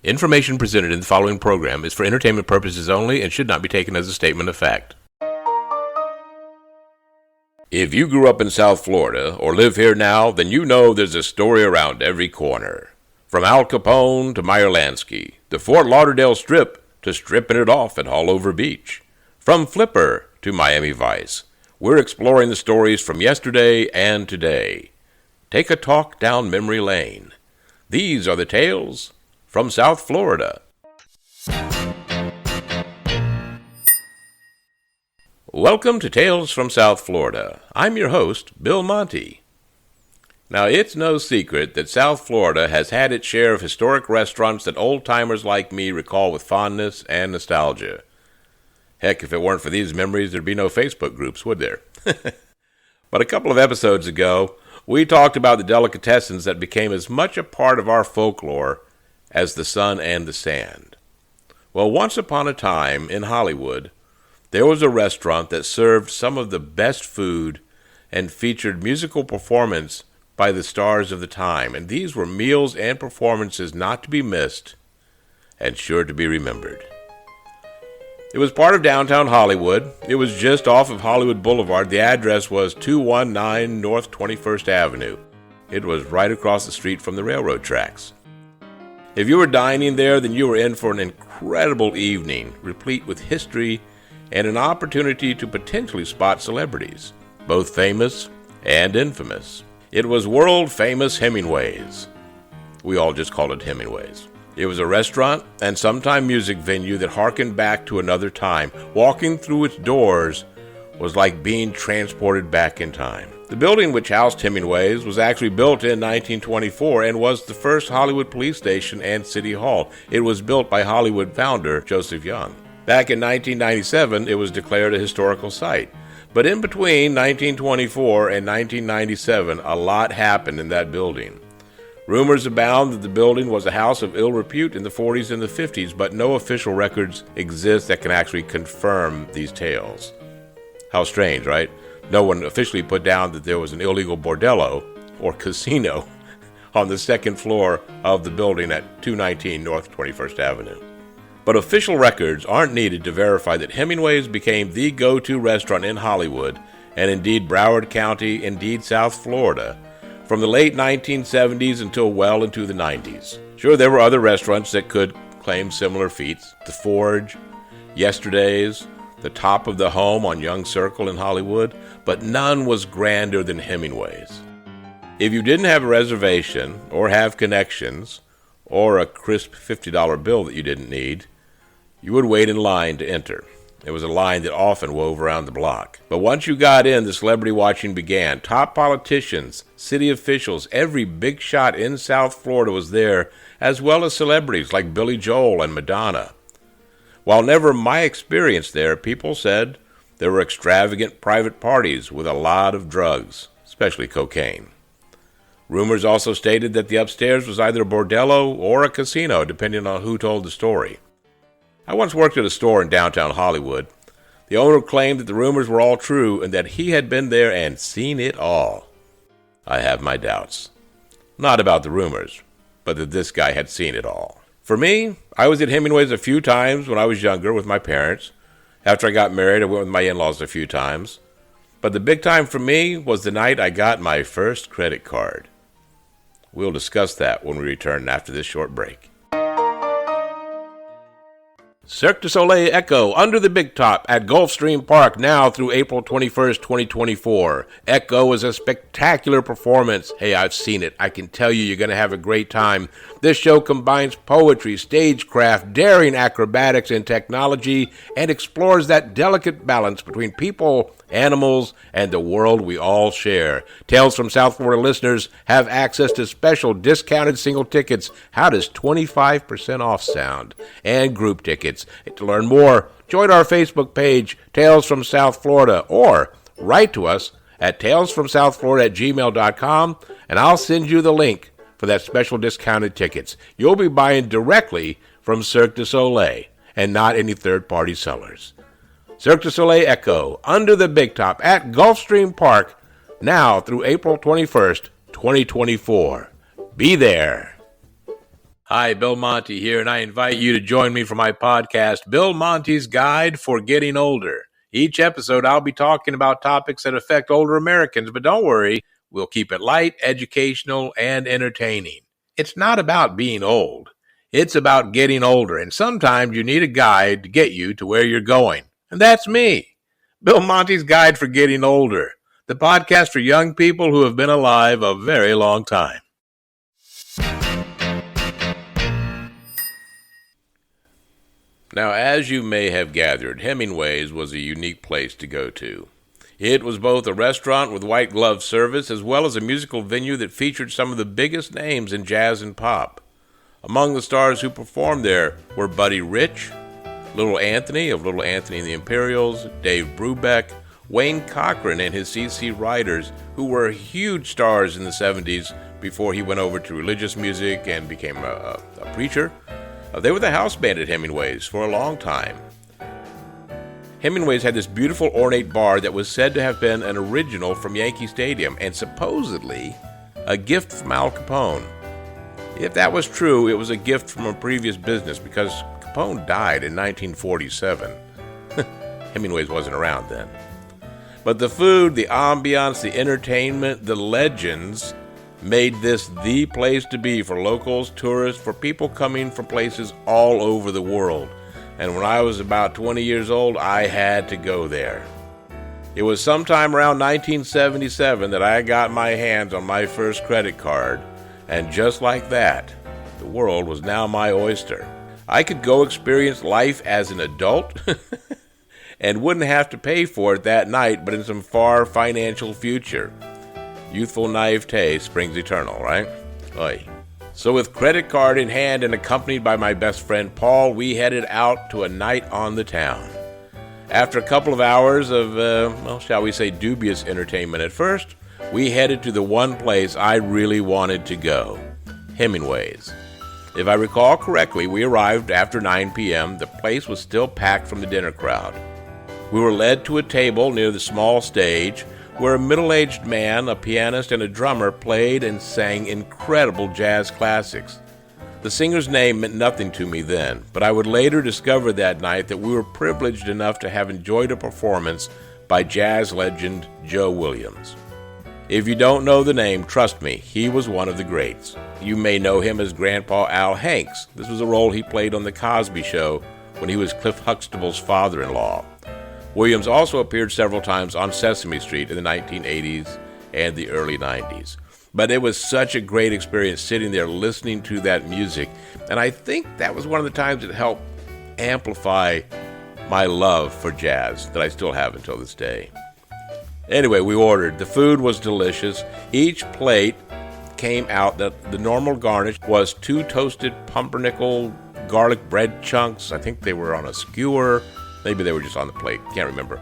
Information presented in the following program is for entertainment purposes only and should not be taken as a statement of fact. If you grew up in South Florida or live here now, then you know there's a story around every corner. From Al Capone to Meyer Lansky, the Fort Lauderdale Strip to stripping it off at Haulover Beach. From Flipper to Miami Vice, we're exploring the stories from yesterday and today. Take a talk down memory lane. These are the tales from South Florida. Welcome to Tales from South Florida. I'm your host, Bill Monty. Now, it's no secret that South Florida has had its share of historic restaurants that old-timers like me recall with fondness and nostalgia. Heck, if it weren't for these memories, there'd be no Facebook groups, would there? But a couple of episodes ago, we talked about the delicatessens that became as much a part of our folklore as the sun and the sand. Well, once upon a time in Hollywood, there was a restaurant that served some of the best food and featured musical performance by the stars of the time, and these were meals and performances not to be missed and sure to be remembered. It was part of downtown Hollywood. It was just off of Hollywood Boulevard. The address was 219 North 21st Avenue. It was right across the street from the railroad tracks. If you were dining there, then you were in for an incredible evening, replete with history and an opportunity to potentially spot celebrities, both famous and infamous. It was world-famous Hemingway's. We all just called it Hemingway's. It was a restaurant and sometime music venue that harkened back to another time. Walking through its doors was like being transported back in time. The building which housed Hemingway's was actually built in 1924 and was the first Hollywood police station and city hall. It was built by Hollywood founder Joseph Young. Back in 1997, it was declared a historical site. But in between 1924 and 1997, a lot happened in that building. Rumors abound that the building was a house of ill repute in the 40s and the 50s, but no official records exist that can actually confirm these tales. How strange, right? No one officially put down that there was an illegal bordello or casino on the second floor of the building at 219 North 21st Avenue. But official records aren't needed to verify that Hemingway's became the go-to restaurant in Hollywood, and indeed Broward County, indeed South Florida, from the late 1970s until well into the 90s. Sure, there were other restaurants that could claim similar feats. The Forge, Yesterday's, the Top of the Home on Young Circle in Hollywood, but none was grander than Hemingway's. If you didn't have a reservation or have connections or a crisp $50 bill that you didn't need, you would wait in line to enter. It was a line that often wove around the block. But once you got in, the celebrity watching began. Top politicians, city officials, every big shot in South Florida was there, as well as celebrities like Billy Joel and Madonna. While never my experience there, people said there were extravagant private parties with a lot of drugs, especially cocaine. Rumors also stated that the upstairs was either a bordello or a casino, depending on who told the story. I once worked at a store in downtown Hollywood. The owner claimed that the rumors were all true and that he had been there and seen it all. I have my doubts. Not about the rumors, but that this guy had seen it all. For me, I was at Hemingway's a few times when I was younger with my parents. After I got married, I went with my in-laws a few times. But the big time for me was the night I got my first credit card. We'll discuss that when we return after this short break. Cirque du Soleil Echo Under the Big Top at Gulfstream Park now through April 21st, 2024. Echo is a spectacular performance. Hey, I've seen it. I can tell you you're going to have a great time. This show combines poetry, stagecraft, daring acrobatics, and technology, and explores that delicate balance between people, animals, and the world we all share. Tales from South Florida listeners have access to special discounted single tickets. How does 25% off sound? And group tickets. To learn more, join our Facebook page, Tales from South Florida, or write to us at talesfromsouthflorida@gmail.com, and I'll send you the link for that special discounted tickets. You'll be buying directly from Cirque du Soleil and not any third-party sellers. Cirque du Soleil Echo, Under the Big Top at Gulfstream Park, now through April 21st, 2024. Be there. Hi, Bill Monty here, and I invite you to join me for my podcast, Bill Monty's Guide for Getting Older. Each episode, I'll be talking about topics that affect older Americans, but don't worry, we'll keep it light, educational, and entertaining. It's not about being old. It's about getting older, and sometimes you need a guide to get you to where you're going. And that's me, Bill Monty's Guide for Getting Older, the podcast for young people who have been alive a very long time. Now, as you may have gathered, Hemingway's was a unique place to go to. It was both a restaurant with white glove service as well as a musical venue that featured some of the biggest names in jazz and pop. Among the stars who performed there were Buddy Rich, Little Anthony of Little Anthony and the Imperials, Dave Brubeck, Wayne Cochran and his CC Riders, who were huge stars in the 70s before he went over to religious music and became a preacher. They were the house band at Hemingway's for a long time. Hemingway's had this beautiful ornate bar that was said to have been an original from Yankee Stadium and supposedly a gift from Al Capone. If that was true, it was a gift from a previous business because Capone died in 1947. Hemingway's wasn't around then. But the food, the ambiance, the entertainment, the legends made this the place to be for locals, tourists, for people coming from places all over the world. And when I was about 20 years old, I had to go there. It was sometime around 1977 that I got my hands on my first credit card, and just like that, the world was now my oyster. I could go experience life as an adult and wouldn't have to pay for it that night, but in some far financial future. Youthful naivete springs eternal, right? Oy. So with credit card in hand and accompanied by my best friend Paul, we headed out to a night on the town. After a couple of hours of, shall we say, dubious entertainment at first, we headed to the one place I really wanted to go, Hemingway's. If I recall correctly, we arrived after 9 p.m. The place was still packed from the dinner crowd. We were led to a table near the small stage where a middle-aged man, a pianist, and a drummer played and sang incredible jazz classics. The singer's name meant nothing to me then, but I would later discover that night that we were privileged enough to have enjoyed a performance by jazz legend Joe Williams. If you don't know the name, trust me, he was one of the greats. You may know him as Grandpa Al Hanks. This was a role he played on The Cosby Show when he was Cliff Huxtable's father-in-law. Williams also appeared several times on Sesame Street in the 1980s and the early 90s. But it was such a great experience sitting there listening to that music, and I think that was one of the times it helped amplify my love for jazz that I still have until this day. Anyway, we ordered. The food was delicious. Each plate came out that the normal garnish was 2 toasted pumpernickel garlic bread chunks. I think they were on a skewer. Maybe they were just on the plate. Can't remember.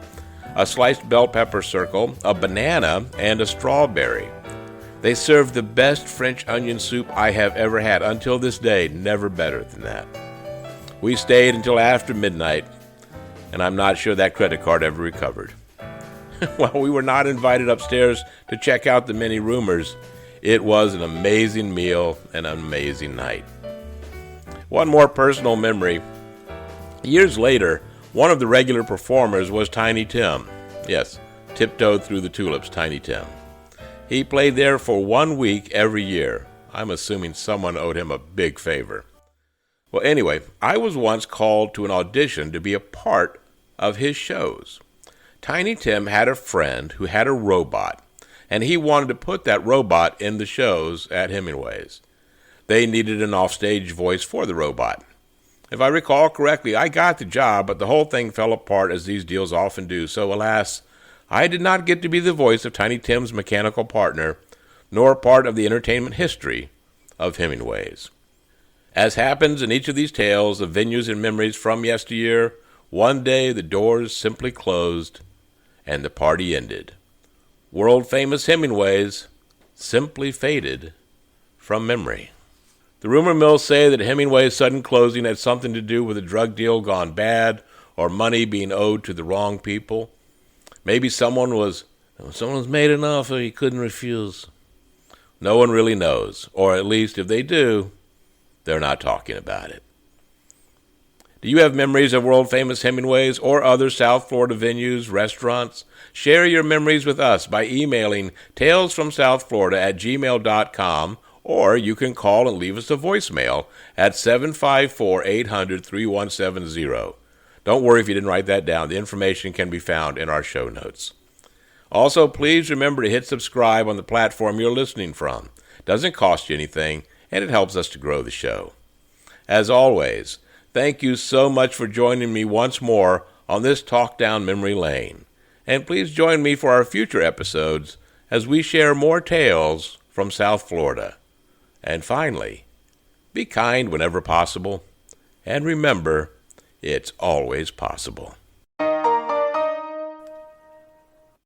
A sliced bell pepper circle, a banana, and a strawberry. They served the best French onion soup I have ever had. Until this day, never better than that. We stayed until after midnight, and I'm not sure that credit card ever recovered. While we were not invited upstairs to check out the many roomers, it was an amazing meal and an amazing night. One more personal memory. Years later, one of the regular performers was Tiny Tim. Yes, Tiptoed Through the Tulips, Tiny Tim. He played there for 1 week every year. I'm assuming someone owed him a big favor. Well, anyway, I was once called to an audition to be a part of his shows. Tiny Tim had a friend who had a robot, and he wanted to put that robot in the shows at Hemingway's. They needed an offstage voice for the robot. If I recall correctly, I got the job, but the whole thing fell apart as these deals often do, so alas, I did not get to be the voice of Tiny Tim's mechanical partner, nor part of the entertainment history of Hemingway's. As happens in each of these tales of venues and memories from yesteryear, one day the doors simply closed and the party ended. World-famous Hemingway's simply faded from memory. The rumor mills say that Hemingway's sudden closing had something to do with a drug deal gone bad or money being owed to the wrong people. Maybe someone's made an offer he couldn't refuse. No one really knows, or at least if they do, they're not talking about it. Do you have memories of world-famous Hemingways or other South Florida venues, restaurants? Share your memories with us by emailing talesfromsouthflorida@gmail.com, or you can call and leave us a voicemail at 754-800-3170. Don't worry if you didn't write that down. The information can be found in our show notes. Also, please remember to hit subscribe on the platform you're listening from. It doesn't cost you anything, and it helps us to grow the show. As always, thank you so much for joining me once more on this talk down memory lane. And please join me for our future episodes as we share more tales from South Florida. And finally, be kind whenever possible. And remember, it's always possible.